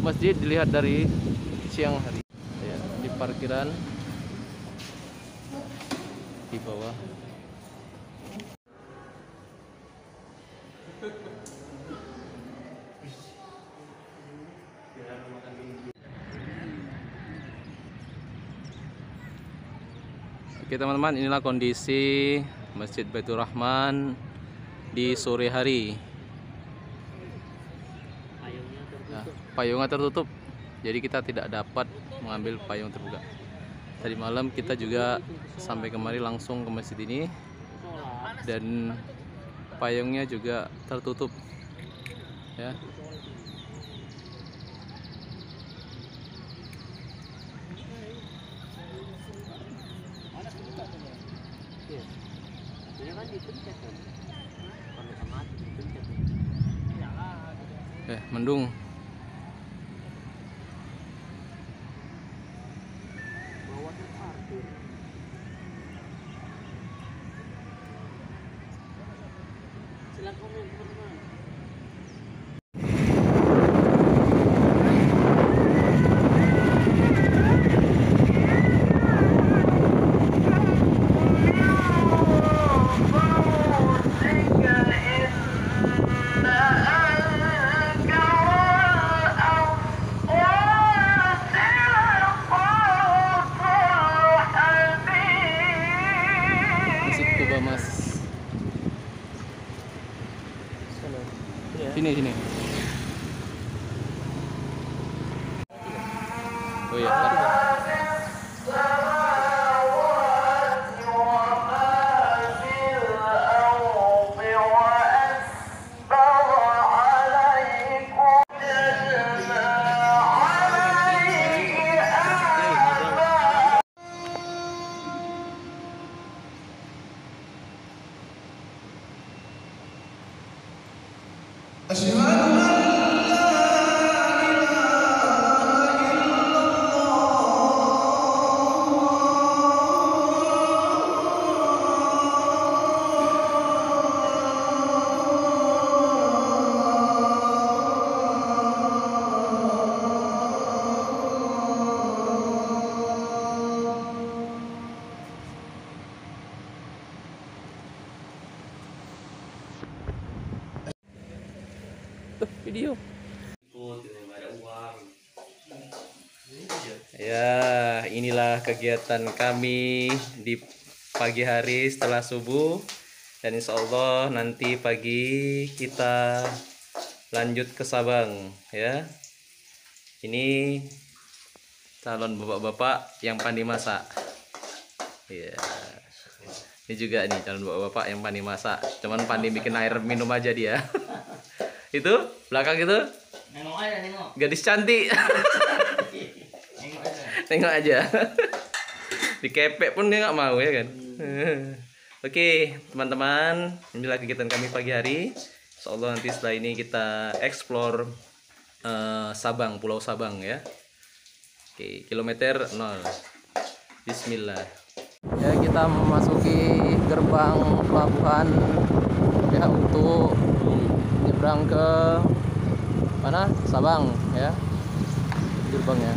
masjid dilihat dari siang hari. Ya, di parkiran di bawah. Oke teman-teman, inilah kondisi Masjid Baitur Rahman di sore hari. Nah, payungnya tertutup, jadi kita tidak dapat mengambil payung terbuka. Tadi malam kita juga sampai kemari langsung ke masjid ini, dan payungnya juga tertutup. Ya. Mendung. Mas, sini. Oh ya, video. Ya, inilah kegiatan kami di pagi hari setelah subuh, dan insya Allah nanti pagi kita lanjut ke Sabang ya. Ini calon bapak-bapak yang pandai masak. Ya. Ini juga nih calon bapak-bapak yang pandai masak, cuman pandai bikin air minum aja dia. Itu belakang itu gadis cantik. Tengok aja. Dikepek pun dia nggak mau ya kan. Oke teman-teman, inilah kegiatan kami pagi hari. Insyaallah nanti setelah ini kita explore Sabang, Pulau Sabang ya. Oke, kilometer 0. Bismillah. Ya, kita memasuki gerbang pelabuhan ya untuk nyebrang ke mana? Sabang ya. Gerbangnya.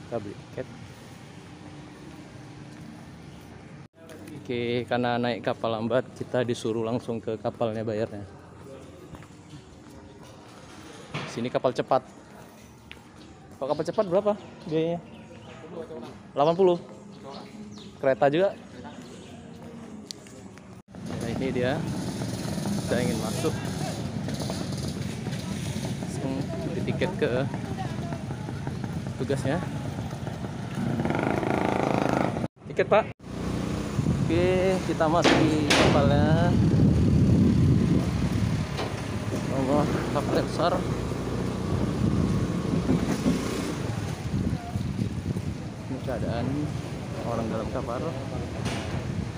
Kita beli tiket. Oke, karena naik kapal lambat, kita disuruh langsung ke kapalnya bayarnya. Sini kapal cepat. Kalau kapal cepat berapa biayanya? 80. Kereta juga. Nah, ini dia. Kita ingin masuk. Langsung beli tiket ke tugasnya. Tiket, Pak. Oke, kita masuk di kapalnya. Allah, kapal besar. Ini keadaan orang dalam kapal.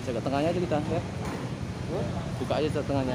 Jaga tengahnya aja kita ya. Buka aja tengahnya.